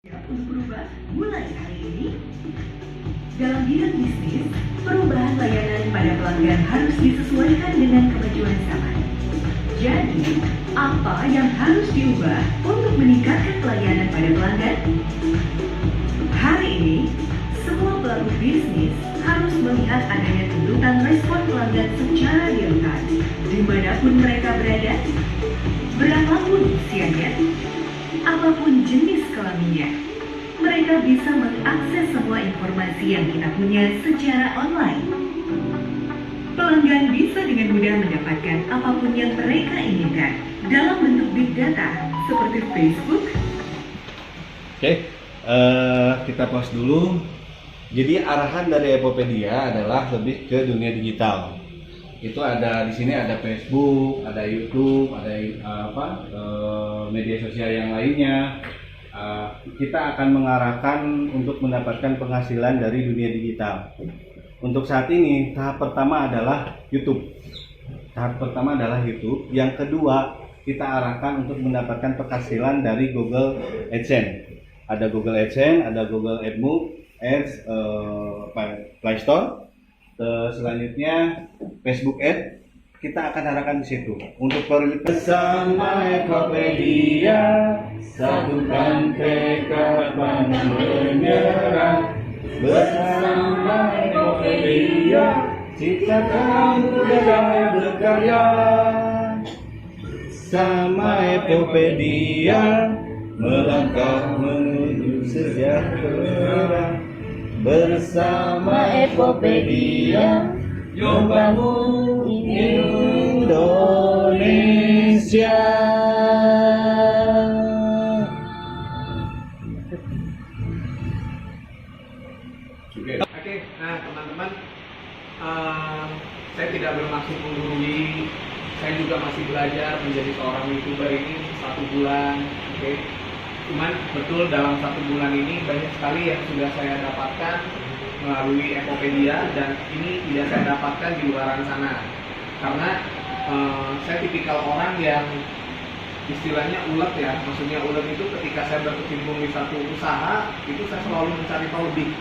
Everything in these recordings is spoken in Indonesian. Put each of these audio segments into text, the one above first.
Untuk berubah mulai hari ini. Dalam bidang bisnis, perubahan layanan pada pelanggan harus disesuaikan dengan kemajuan zaman. Jadi, apa yang harus diubah untuk meningkatkan pelayanan pada pelanggan? Hari ini, semua pelaku bisnis harus melihat adanya tuntutan respon pelanggan secara real-time, dimanapun mereka berada, berapapun usianya, apapun jenis kelaminnya. Mereka bisa mengakses semua informasi yang kita punya secara online. Pelanggan bisa dengan mudah mendapatkan apapun yang mereka inginkan dalam bentuk big data seperti Facebook. Oke, kita pause dulu. Jadi arahan dari Epopedia adalah lebih ke dunia digital. Itu ada di sini ada Facebook, ada YouTube, ada media sosial yang lainnya. Kita akan mengarahkan untuk mendapatkan penghasilan dari dunia digital. Untuk saat ini tahap pertama adalah YouTube. Yang kedua kita arahkan untuk mendapatkan penghasilan dari Google AdSense. Ada Google AdSense, ada Google Ads, Play Store. Selanjutnya Facebook Ads. Kita akan arahkan di situ. Untuk bersama Epopedia, satukan tekad pantang menyerah. Bersama Epopedia, ciptakan budaya berkarya. Sama Epopedia, melangkah menuju sejahtera. Bersama Epopedia, membangun Indonesia. Oke, nah teman-teman, saya tidak bermaksud menggurui. Saya juga masih belajar menjadi seorang YouTuber ini 1 bulan. Oke, cuman betul dalam 1 bulan ini banyak sekali yang sudah saya dapatkan melalui Epopedia, dan ini tidak saya dapatkan di luar sana. Karena saya tipikal orang yang istilahnya ulet ya, maksudnya ulet itu ketika saya berkecimpung di satu usaha, itu saya selalu mencari tahu lebih.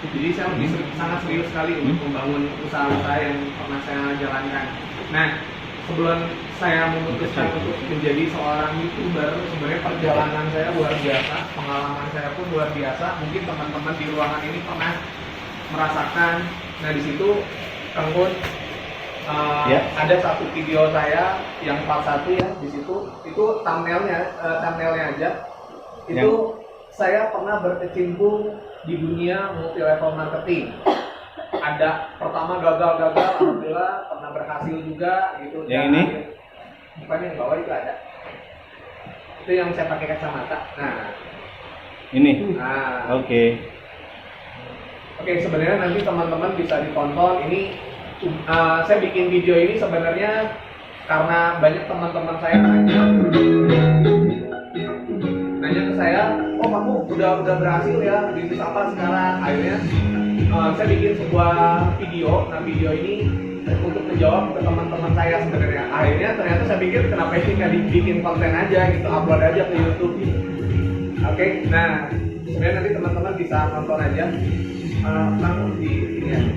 Jadi saya lebih sangat serius sekali untuk membangun usaha-usaha yang pernah saya jalankan. Nah, sebelum saya memutuskan untuk menjadi seorang YouTuber, sebenarnya perjalanan saya luar biasa, pengalaman saya pun luar biasa. Mungkin teman-teman di ruangan ini pernah merasakan. Nah, di situ Kang Kun, ada satu video saya yang part 1 ya, di situ itu thumbnailnya aja. Itu saya pernah berkecimpung di dunia multi level marketing. Ada pertama gagal, alhamdulillah pernah berhasil juga gitu. Yang ini? Bukan yang bawah itu ada. Itu yang saya pakai kacamata. Nah, ini. Nah, Oke, sebenarnya nanti teman-teman bisa ditonton. Ini saya bikin video ini sebenarnya karena banyak teman-teman saya nanya ke saya, oh kamu udah berhasil ya, bisnis apa sekarang? Akhirnya saya bikin sebuah video. Nah, video ini untuk menjawab ke teman-teman saya sebenarnya. Akhirnya ternyata saya pikir kenapa ini nggak dibikin konten aja gitu, upload aja ke YouTube. Oke, nah sebenarnya nanti teman-teman bisa nonton aja. Langsung di sini aja.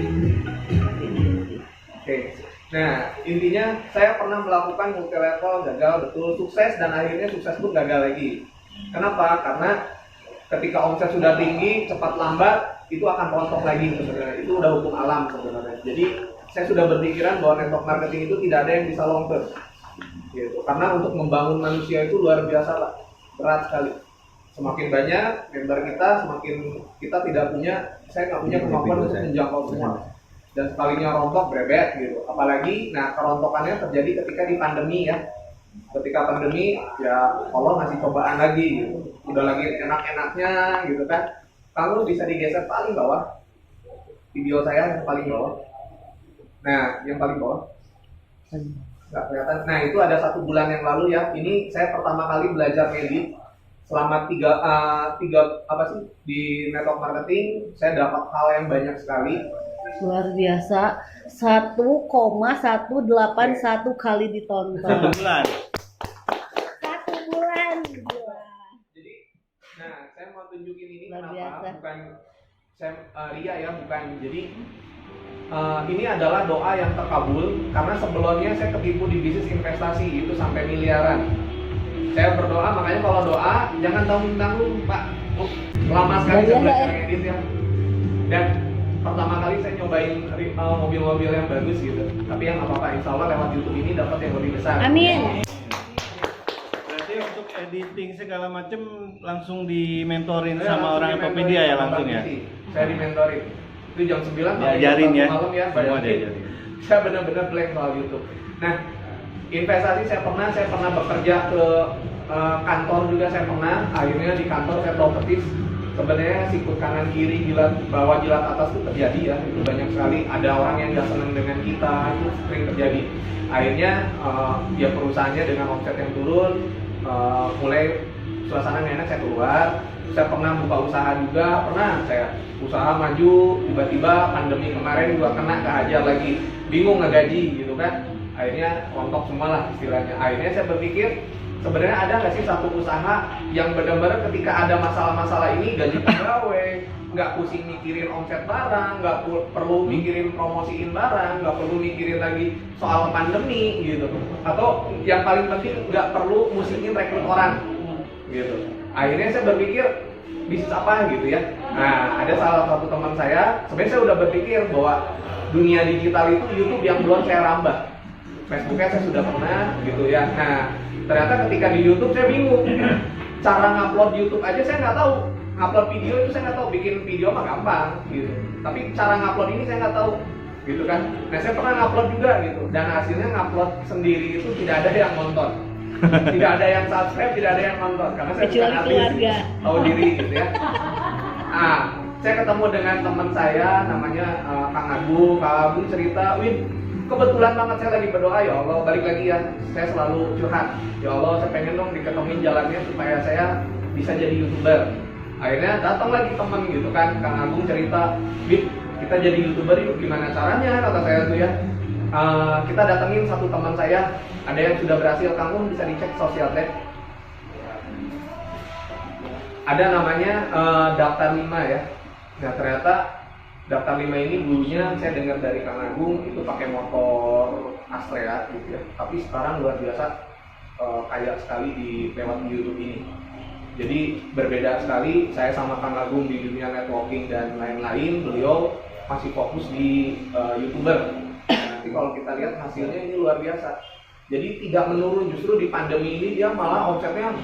Oke, nah intinya saya pernah melakukan multi level, gagal betul, sukses, dan akhirnya sukses pun gagal lagi. Kenapa? Karena ketika omset sudah tinggi, cepat lambat itu akan rontok lagi sebenarnya. Itu udah hukum alam sebenarnya. Jadi saya sudah berpikiran bahwa network marketing itu tidak ada yang bisa long term. Gitu. Karena untuk membangun manusia itu luar biasa Pak. Berat sekali. Semakin banyak member kita, semakin kita tidak punya, saya nggak punya kemampuan untuk menjangkau semua. Dan sekalinya rontok berebet gitu. Apalagi, nah kerontokannya terjadi ketika di pandemi ya. Ketika pandemi ya Allah ngasih cobaan lagi gitu. Udah lagi enak-enaknya gitu kan. Kalau bisa digeser paling bawah, video saya yang paling bawah. Nah, yang paling bawah nggak kelihatan. Nah, itu ada 1 bulan yang lalu ya. Ini saya pertama kali belajar edit selama tiga di network marketing. Saya dapat hal yang banyak sekali. Luar biasa, 1,181 kali ditonton. 1 bulan. 1 bulan. Gila. Jadi, nah saya mau tunjukin ini Luar kenapa? biasa. Bukan saya ria ya, bukan. Jadi ini adalah doa yang terkabul karena sebelumnya saya ketipu di bisnis investasi itu sampai miliaran. Saya berdoa, makanya kalau doa jangan tanggung-tanggung Pak. Lama sekali saya belajar edit ya. Dan pertama kali saya nyobain mobil-mobil yang bagus gitu. Tapi yang apa-apa, insya Allah lewat YouTube ini dapat yang lebih besar. Amin. Berarti untuk editing segala macam langsung dimentorin sama orang Epopedia ya langsung ya? Saya dimentorin. Itu jam 9 Diajarin ya? malam ya, Semua bayangin. diajarin. Saya benar-benar blank soal YouTube. Nah, investasi saya pernah bekerja ke kantor juga saya pernah. Akhirnya di kantor saya tahu persis sebenarnya sikut kanan kiri, jilat bawah jilat atas itu terjadi ya. Itu banyak sekali. Ada orang yang nggak senang dengan kita, itu sering terjadi. Akhirnya ya perusahaannya dengan omset yang turun, mulai suasana nggak enak, saya keluar. Saya pernah buka usaha juga, pernah saya usaha maju, tiba-tiba pandemi kemarin gua kena kehajar lagi, bingung ngegaji gitu kan. Akhirnya rontok semua lah istilahnya. Akhirnya saya berpikir sebenarnya ada nggak sih satu usaha yang benar-benar ketika ada masalah-masalah ini gaji pegawai, nggak pusing mikirin omset barang, nggak perlu mikirin promosiin barang, nggak perlu mikirin lagi soal pandemi gitu. Atau yang paling penting nggak perlu musingin rekrut orang gitu. Akhirnya saya berpikir bisnis apa gitu ya. Nah, ada salah satu teman saya, sebenarnya saya udah berpikir bahwa dunia digital itu YouTube yang belum saya rambah. Facebooknya saya sudah pernah gitu ya. Nah, ternyata ketika di YouTube saya bingung. Cara ngupload YouTube aja saya nggak tahu. Ngupload video itu saya nggak tahu. Bikin video mah gampang gitu. Tapi cara ngupload ini saya nggak tahu gitu kan. Nah, saya pernah ngupload juga gitu. Dan hasilnya ngupload sendiri itu tidak ada yang nonton. Tidak ada yang subscribe, tidak ada yang nonton karena saya Kecuali bukan artis, keluarga. tahu diri gitu ya. Ah, saya ketemu dengan teman saya namanya Kang Agung. Kang Agung cerita, "Win, kebetulan banget saya lagi berdoa, ya Allah, balik lagi ya. Saya selalu curhat. Ya Allah, saya pengen dong diketemuin jalannya supaya saya bisa jadi YouTuber." Akhirnya datang lagi teman gitu kan, Kang Agung cerita, "Win, kita jadi YouTuber yuk, gimana caranya?" Kata saya tuh ya. Kita datengin satu teman saya, ada yang sudah berhasil. Kamu bisa dicek sosial tag. Ada namanya daftar 5 ya. Nah, ternyata daftar 5 ini dulunya saya dengar dari Kang Agung itu pakai motor Astrea gitu ya. Tapi sekarang luar biasa kaya sekali di lewat YouTube ini. Jadi berbeda sekali saya sama Kang Agung di dunia networking dan lain-lain. Beliau masih fokus di YouTuber. Nanti kalau kita lihat hasilnya ini luar biasa. Jadi tidak menurun, justru di pandemi ini dia malah omsetnya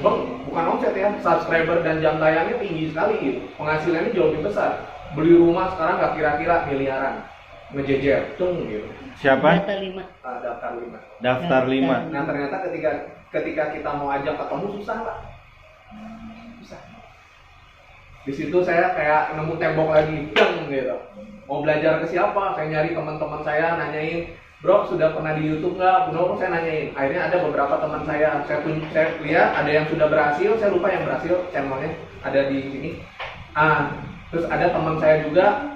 bukan omset ya, subscriber dan jam tayangnya tinggi sekali gitu. Penghasilannya jauh lebih besar. Beli rumah sekarang nggak kira-kira miliaran, ngejejer, gitu. Siapa? Daftar 5. Daftar 5. Daftar 5. Nah ternyata ketika kita mau ajak ketemu susah Pak. Susah. Di situ saya kayak nemu tembok lagi, gitu. Mau belajar ke siapa? Saya nyari teman-teman saya, nanyain, "Bro, sudah pernah di YouTube nggak?" Bro, saya nanyain. Akhirnya ada beberapa teman saya lihat ada yang sudah berhasil, saya lupa yang berhasil channelnya ada di sini. Terus ada teman saya juga,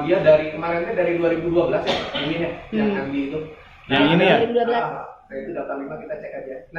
dia dari kemarinnya dari 2012 ya, ini ya, yang Andi itu. Yang ini ya? 2012. Nah itu daftar 5 kita cek aja.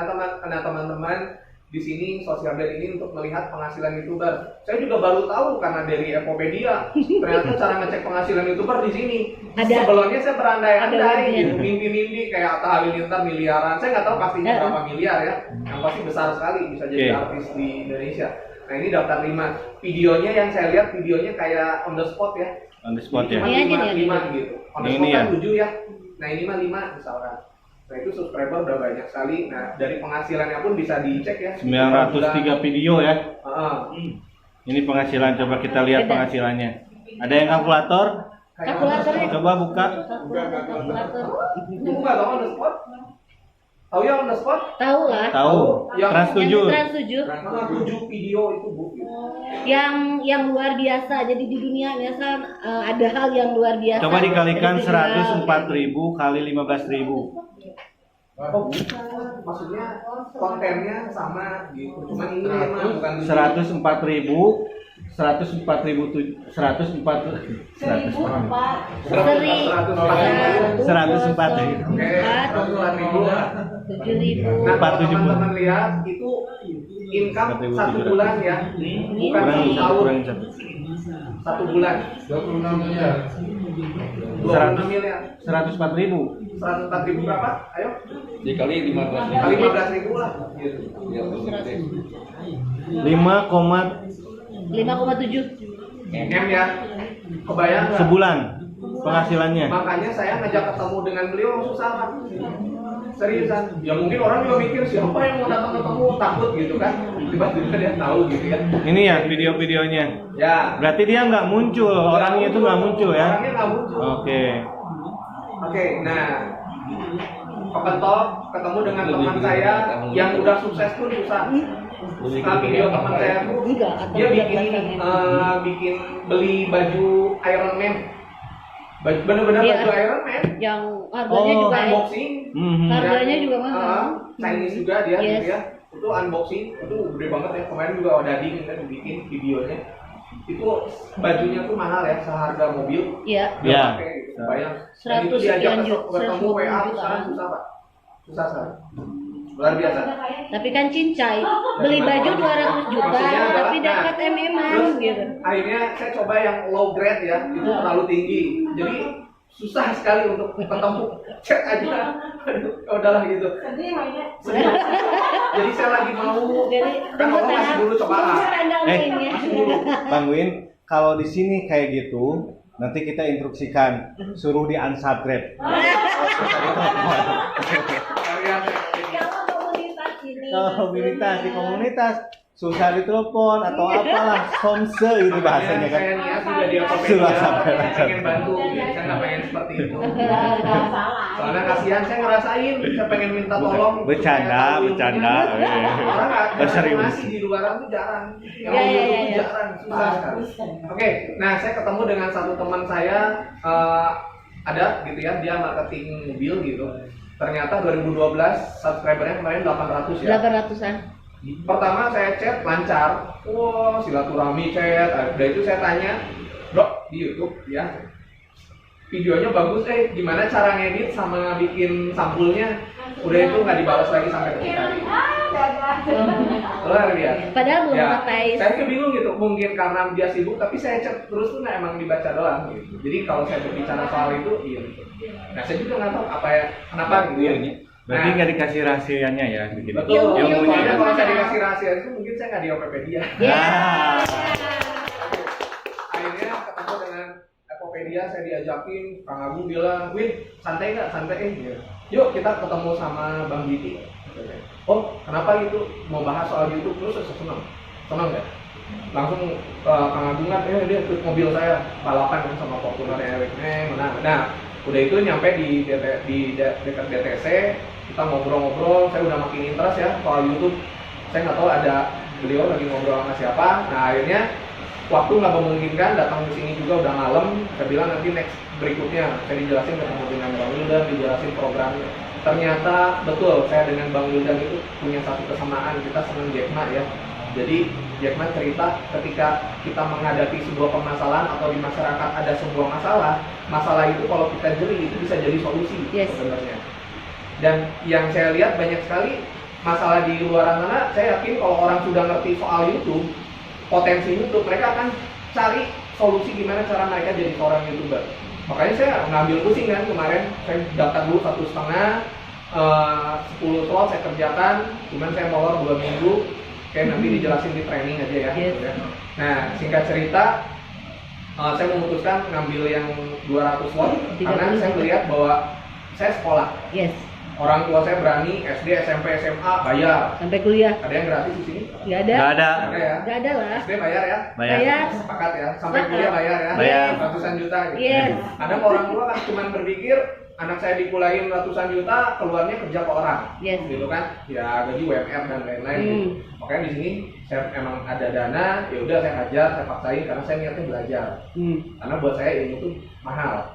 Nah teman-teman di sini sosial media ini untuk melihat penghasilan YouTuber. Saya juga baru tahu karena dari Epopedia. Ternyata cara ngecek penghasilan YouTuber di sini. Ada. Sebelumnya saya berandai-andai Ada gitu, mimpi-mimpi kayak Atta Halilintar miliaran. Saya nggak tahu pastinya berapa miliar ya. Yang pasti besar sekali bisa jadi artis di Indonesia. Nah ini daftar 5. Videonya yang saya lihat videonya kayak on the spot ya. On the spot ya. Iya, 5 gitu. On the Ini spot kan ya? 7 ya. Nah ini mah 5 misalkan. Nah itu subscriber udah banyak sekali. Nah dari penghasilannya pun bisa dicek ya. 903 video ya. Ini penghasilan, coba kita lihat Beda. penghasilannya. Ada yang kalkulator? Kalkulatornya. Coba buka. Kalkulator. Itu bukan tahu on the spot. Tahu ya on the spot? Tahu lah. Tahu. Yang- Trans 7. Trans 7. Karena 7 video itu Bu. Yang luar biasa. Jadi di dunia biasa ada hal yang luar biasa. Coba dikalikan Jadi 104.000 kali 15.000. Oh, maksudnya kontennya sama gitu. Cuman ini memang bukan 104.000 104.000 Oke, 104.000. 7.000. Nah, kalau 470. teman-teman lihat itu income 4.700. satu bulan ya, bukan Kurang satu tahun, kurang satu. satu bulan 26 miliar. 26 miliar. 104.000. 104.000 berapa? Ayo Dikali 15 kali 15.000 lah gitu. 5,7. M ya, kebayang nggak? sebulan penghasilannya. Makanya saya ngajak ketemu dengan beliau susah kan. Seriusan, ya mungkin orang juga mikir siapa yang mau datang ketemu, takut gitu kan. Tiba-tiba dia tahu gitu ya. Ini ya video-videonya. Ya, Berarti dia nggak muncul, orangnya itu nggak muncul ya? Orangnya nggak muncul. Oke. Oke, nah kepentok ketemu dengan teman saya yang udah sukses pun susah. Nah, video teman saya tuh Enggak, atau dia bikin 13 bikin beli baju Iron Man, bener-bener Iya. baju Iron Man, yang harganya Oh, juga unboxing, Mhm. Harganya juga mahal. Chinese juga dia, Yes. gitu ya. Itu unboxing, itu gede banget ya. Kemarin juga ada Dading kan bikin videonya. Itu bajunya tuh mahal ya, seharga mobil. Iya. Dia Ya. pakai gitu, bayang. 100 Dan itu diajak sekian juta, ketemu 120 WA jutaan. sekarang susah pak, susah sekarang. Luar biasa. Tapi kan cincai beli baju 200 juta Maksudnya adalah, tapi dapat nah, MM-an terus gitu. akhirnya saya coba yang low grade ya, itu terlalu tinggi. Jadi susah sekali untuk ketemu. Cek aja. Aduh, ya udahlah gitu. Sedih. Jadi saya lagi mau Jadi kan orang masih dulu cobaan. Sandal mainnya. Bang Win, kalau di sini kayak gitu, nanti kita instruksikan suruh di unsubscribe. Kalau komunitas ini. Kalau komunitas di komunitas susah ditelepon atau apalah somse itu bahasanya kan. Saya niat juga di Sudah Tokopedia, sampai. saya pengen bantu, saya nggak pengen seperti itu. Soalnya kasihan, saya ngerasain, saya pengen minta tolong. Bercanda, supaya tahu bercanda. ilmunya. Orang nggak Serius. masih di luaran tuh jarang, yang Ya, mau ya, YouTube ya, tuh ya. jarang, susah sekali. Oke, nah saya ketemu dengan satu teman saya, ada gitu ya, dia marketing mobil gitu. Ternyata 2012 subscribernya kemarin 800 ya. 800-an. Pertama saya chat lancar, wah silaturahmi chat, udah itu saya tanya, bro di YouTube ya, videonya bagus, gimana cara ngedit sama bikin sampulnya, udah itu nggak dibalas lagi sampai detik hari. Luar biasa. Padahal belum Ya, monetize. saya juga bingung gitu, mungkin karena dia sibuk, tapi saya chat terus tuh emang dibaca doang gitu. Jadi kalau saya berbicara soal itu, iya. Nah saya juga nggak tahu apa ya, kenapa gitu ya. Berarti nggak dikasih rahasianya ya begini. Betul, Ilmunya. soalnya kalau saya dikasih rahasia itu mungkin saya nggak di Tokopedia. Ya. Akhirnya ketemu dengan Tokopedia, saya diajakin, Kang Agung bilang, Win, santai nggak? Santai yuk kita ketemu sama Bang Diti. Oh, kenapa gitu? Mau bahas soal YouTube terus saya senang nggak? Langsung Kang Agung kan, dia ikut mobil saya balapan kan sama Fortuner Eric menang. Nah, udah itu nyampe di dekat DTC, kita ngobrol-ngobrol, saya udah makin interest ya soal YouTube. Saya nggak tahu ada beliau lagi ngobrol sama siapa. Nah akhirnya waktu nggak memungkinkan, datang ke sini juga udah malam. Saya bilang nanti next berikutnya saya dijelasin ketemu dengan Bang Wildan, dijelasin programnya. Ternyata betul, saya dengan Bang Wildan itu punya satu kesamaan, kita senang Jack Ma ya. Jadi Jack Ma cerita ketika kita menghadapi sebuah permasalahan atau di masyarakat ada sebuah masalah itu kalau kita jeli itu bisa jadi solusi. Yes. Sebenarnya. Dan yang saya lihat banyak sekali masalah di luar sana, saya yakin kalau orang sudah ngerti soal YouTube, potensi YouTube, mereka akan cari solusi gimana cara mereka jadi seorang YouTuber. Makanya saya ngambil pusing kan kemarin, saya daftar dulu 1,5, 10 slot saya kerjakan, cuman saya molor 2 minggu, kayak nanti dijelasin di training aja ya. Yes. Gitu ya. Nah singkat cerita, saya memutuskan ngambil yang 200 slot karena saya melihat bahwa saya sekolah. Yes. Orang tua saya berani SD, SMP, SMA bayar. Sampai kuliah. Ada yang gratis di sini? Nggak ada. Nggak ada. Ada ya? Nggak ada lah. SD bayar ya? Bayar. Sepakat ya? Sampai kuliah bayar ya? Bayar. Ratusan juta gitu. Yes. Ada orang tua kan cuma berpikir anak saya dikulain ratusan juta, keluarnya kerja ke orang. Yes. Gitu kan? Ya gaji UMR dan lain-lain. Gitu. Makanya di sini saya emang ada dana, ya udah saya hajar, saya paksain karena saya niatnya belajar. Karena buat saya ilmu itu mahal.